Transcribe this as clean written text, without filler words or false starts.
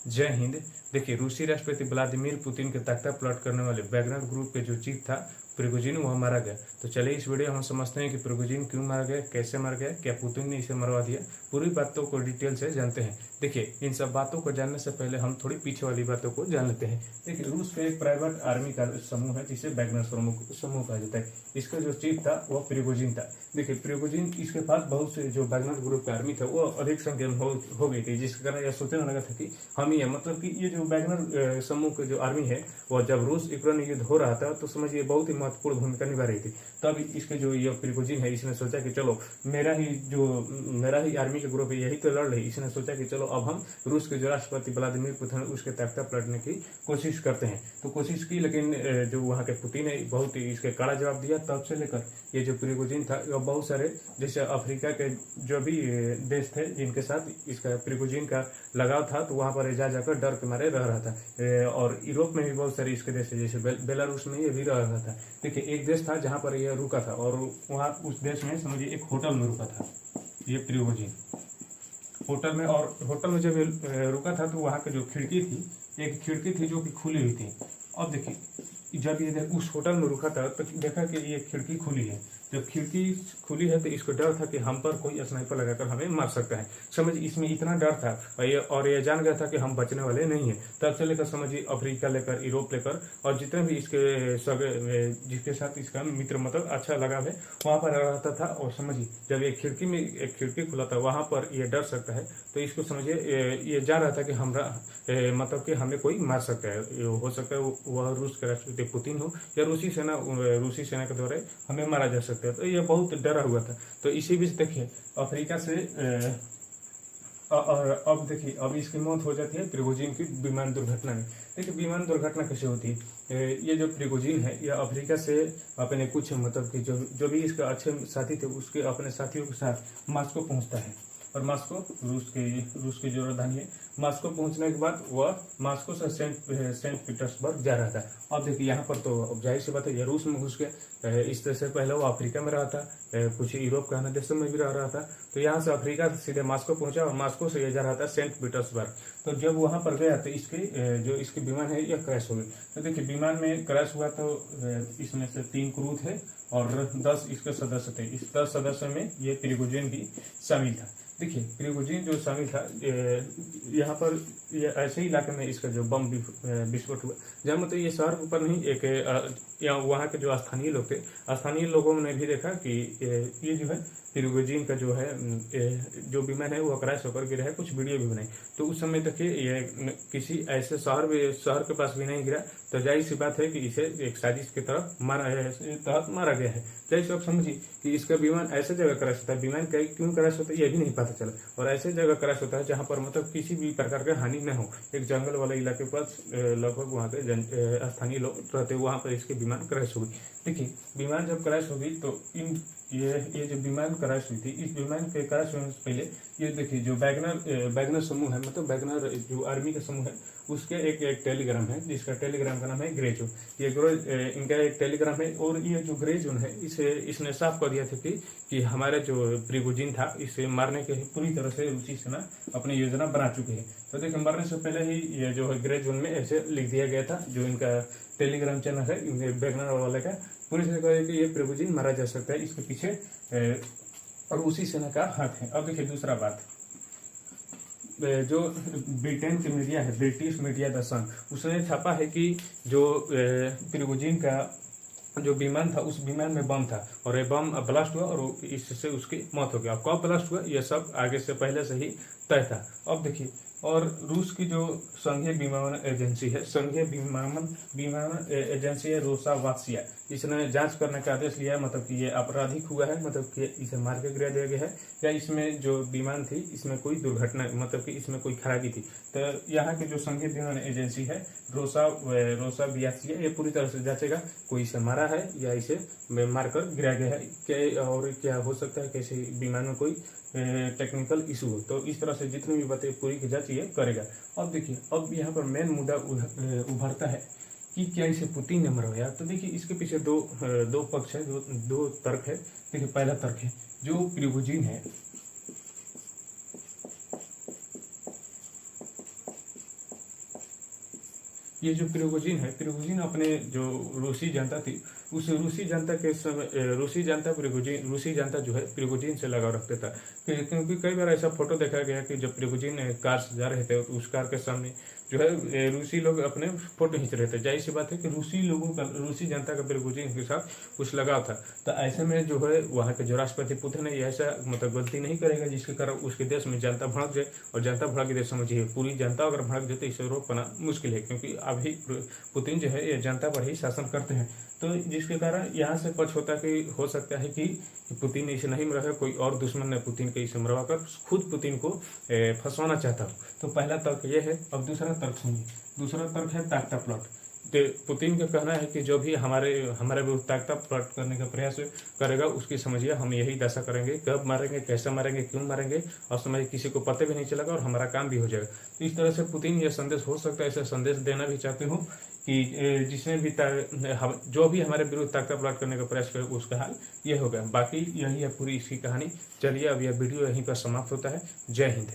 जय हिंद। देखिए, रूसी राष्ट्रपति व्लादिमीर पुतिन के तख्ता पलट करने वाले वैगनर ग्रुप के जो चीफ था प्रिगोजिन, वह मारा गया। तो चलिए इस वीडियो हम समझते हैं कि प्रिगोजिन क्यों मारा गया, कैसे मारा गया, क्या पुतिन ने इसे मरवा दिया, पूरी बातों को डिटेल से जानते हैं। देखिए, इन सब बातों को जानने से पहले हम थोड़ी पीछे वाली बातों को जान लेते हैं। देखिए, रूस का एक प्राइवेट आर्मी का समूह है जिसे वैगनर समूह कहा जाता है। इसका जो चीफ था वह प्रिगोजिन था। देखिए, प्रिगोजिन, इसके पास बहुत से जो वैगनर ग्रुप का आर्मी था वो अधिक संख्या में हो गई थी, जिसके कारण यह सोचने लगा था कि हम ही है, मतलब कि ये जो वैगनर समूह की जो आर्मी है वह जब रूस यूक्रेन युद्ध हो रहा था तो समझिए बहुत ही महत्वपूर्ण भूमिका निभा रही थी। तब इसके जो ये प्रिगोजिन है, इसने सोचा कि चलो मेरा ही आर्मी का ग्रुप है, यही तो लड़ रही। इसने सोचा कि चलो अब हम रूस के जो राष्ट्रपति व्लादिमीर पुतिन उसके तख्ता पलटने की कोशिश करते हैं। तो कोशिश की, लेकिन जो वहाँ के पुतिन है बहुत ही इसके कड़ा जवाब दिया। तब से लेकर ये जो प्रिगोजिन था बहुत सारे जैसे अफ्रीका के जो भी देश थे जिनके साथ इसका प्रिगोजिन का लगाव था, तो वहां पर जा जाकर डर के मारे रह रहा था। और यूरोप में भी बहुत सारे इसके देश जैसे बेलारूस में ये भी रह रहा था। देखिए, एक देश था जहां पर यह रुका था और वहां उस देश में समझिए एक होटल में रुका था ये प्रिगोजिन, होटल में। और होटल में जब रुका था तो वहां की जो खिड़की थी, एक खिड़की थी जो कि खुली हुई थी। अब देखिए, जब ये उस होटल में रुका था तो देखा कि ये खिड़की खुली है। जब खिड़की खुली है तो इसको डर था कि हम पर कोई स्नाइपर लगाकर हमें मार सकता है। समझ, इसमें इतना डर था और ये जान गया था कि हम बचने वाले नहीं है। तब से लेकर समझिए अफ्रीका लेकर, यूरोप लेकर और जितने भी इसके जिसके साथ इसका मित्र मतलब अच्छा लगाव है वहां पर रहता था। और समझिए जब एक खिड़की खुला था वहां पर ये डर सकता है, तो इसको समझिए ये जान रहा था कि मतलब कि हमें कोई मार सकता है। हो सकता है वह रूस के राष्ट्रपति पुतिन हो या रूसी सेना के द्वारा हमें मारा जा सकता है। तो ये बहुत डरा हुआ था। तो इसी बीच देखिए अफ्रीका से और अब देखिए, अब इसकी मौत हो जाती है प्रिगोजिन की विमान दुर्घटना में। देखिए, विमान दुर्घटना कैसे होती है? ये जो प्रिगोजिन है यह अफ्रीका से अपने कुछ मतलब कि जो भी इसके अच्छे साथी थे उसके अपने साथियों के साथ मॉस्को पहुंचता है। और मॉस्को रूस की जो राजधानी है, मॉस्को पहुंचने के बाद वह मॉस्को से सेंट पीटर्सबर्ग जा रहा था। अब देखिए यहाँ पर तो जाहिर सी बात है ये रूस में घुस गया। इस तरह से पहले वो अफ्रीका में रहा था, कुछ यूरोप के अन्य देशों में भी रह रहा था। तो यहाँ से अफ्रीका सीधे मॉस्को पहुंचा और मॉस्को से ये जा रहा था सेंट पीटर्सबर्ग। तो जब वहां पर गया तो इसकी विमान है यह क्रैश हो गई। तो देखिए, विमान में क्रैश हुआ तो इसमें से 3 क्रू थे और 10 इसके सदस्य थे। इस 10 सदस्य में ये प्रिगोजिन भी शामिल था। देखिए, प्रिगोजिन जो शामिल था, यहाँ पर ये ऐसे ही इलाके में इसका जो बम विस्फोट हुआ, जहाँ मतलब ये शहर के ऊपर नहीं, एक वहाँ के जो स्थानीय लोग थे, स्थानीय लोगों ने भी देखा कि ये जो है प्रिगोजिन का जो है जो विमान है वो क्रैश होकर गिरा है। कुछ वीडियो भी बनाई। तो उस समय देखिए ये किसी ऐसे शहर के पास भी नहीं गिरा। तो जाहिर सी बात है कि इसे एक साजिश की तरफ मारा गया है। जाहिर सी आप समझिए कि इसका विमान ऐसे जगह क्रैश होता है, विमान क्यों क्रैश होता है ये भी नहीं पता चला। और ऐसे जगह क्रैश होता है जहां पर मतलब किसी भी प्रकार का हानि न हो, एक जंगल वाले इलाके पर लगभग वहां के स्थानीय लोग रहते, वहां पर इसके विमान क्रैश हो गई। देखिए, विमान जब क्रैश हो गई तो ये जो विमान क्रैश हुई थी, इस विमान के क्रैश होने से पहले ये देखिए जो वैगनर समूह है, मतलब वैगनर जो आर्मी का समूह है, उसके एक टेलीग्राम है जिसका टेलीग्राम का नाम है ग्रे जोन। इनका एक टेलीग्राम है। और ये जो ग्रे जोन है इसने साफ कर दिया था कि हमारे जो प्रिगोजिन था इसे मारने के पूरी तरह से रूसी सेना अपनी योजना बना चुकी है। तो देखिए, मरने से पहले ही ये जो है ग्रे जोन में ऐसे लिख दिया गया था, जो इनका टेलीग्राम चैनल है वैगनर वाले का, पूरी तरह कहे कि ये प्रिगोजिन मारा जा सकता है, इसके पीछे और रूसी सेना का हाथ है। अब देखिए दूसरा बात, जो ब्रिटेन की मीडिया है, ब्रिटिश मीडिया द सन, उसने छापा है कि जो प्रिगोजिन का जो विमान था उस विमान में बम था और ये बम ब्लास्ट हुआ और इससे उसकी मौत हो गई। अब कब ब्लास्ट हुआ यह सब आगे से पहले से ही तय था। अब देखिए, और रूस की जो संघीय विमानन एजेंसी है रोसावात्सिया, इसने जांच करने का आदेश लिया है, मतलब कि ये आपराधिक हुआ है, मतलब कि इसे मार के गिरा दिया गया है या इसमें जो विमान थी इसमें कोई दुर्घटना, मतलब कि इसमें कोई खराबी थी। तो यहाँ की जो संघीय विमानन एजेंसी है रोसावात्सिया, ये पूरी तरह से जांचेगा कोई इसे मारा है या इसे मारकर गिराया गया है क्या, और क्या हो सकता है कैसे विमान में कोई टेक्निकल इशू हो। तो इस तरह से जितनी भी बातें पूरी की जाती है करेगा। अब देखिए, अब यहाँ पर मेन मुद्दा उभरता है कि क्या इसे पुतिन ने मरवाया। तो देखिए, इसके पीछे दो पक्ष है, दो तर्क है। देखिए, पहला तर्क है जो प्रिगोजिन है ये जो प्रिगोजिन है, प्रिगोजिन अपने जो रूसी जनता थी, उस रूसी जनता के समय रूसी जनता जो है प्रिगोजिन से लगाव रखता था। क्योंकि कई बार ऐसा फोटो देखा गया कि जब प्रिगोजिन कार से जा रहे थे तो उस कार के सामने जो है रूसी लोग अपने फोटो खींच रहे थे। जाहिर सी बात है कि रूसी जनता का प्रिगोजिन के साथ कुछ लगाव था। तो ऐसे में जो है वहाँ के जो राष्ट्रपति पुतिन है, ऐसा मतलब गलती नहीं करेगा जिसके कारण उसके देश में जनता भड़क जाए। और जनता भड़क गई तो समझिए पूरी जनता अगर भड़क जाए तो इसे रोक पाना मुश्किल है, क्योंकि अभी पुतिन जो है ये जनता पर ही शासन करते हैं। तो जिसके कारण यहाँ से पक्ष होता कि हो सकता है कि पुतिन इसे नहीं मरा है, कोई और दुश्मन ने पुतिन के इसे मरवाकर खुद पुतिन को फंसवाना चाहता हो। तो पहला तर्क ये है। अब दूसरा तर्क सुनिए। दूसरा तर्क है ताकता प्लॉट। पुतिन का कहना है कि जो भी हमारे विरुद्ध ताकता प्लॉट करने का प्रयास करेगा उसकी समझिए हम यही दशा करेंगे, कब मारेंगे, कैसे मारेंगे, क्यों मारेंगे, और समझ किसी को पता भी नहीं चलेगा और हमारा काम भी हो जाएगा। तो इस तरह से पुतिन यह संदेश हो सकता है, ऐसा संदेश देना भी चाहते हो कि जिसने भी जो भी हमारे विरुद्ध ताकता प्लॉट करने का प्रयास करे उसका हाल यह होगा। बाकी यही है पूरी इसकी कहानी। चलिए अब यह वीडियो यहीं पर समाप्त होता है। जय हिंद।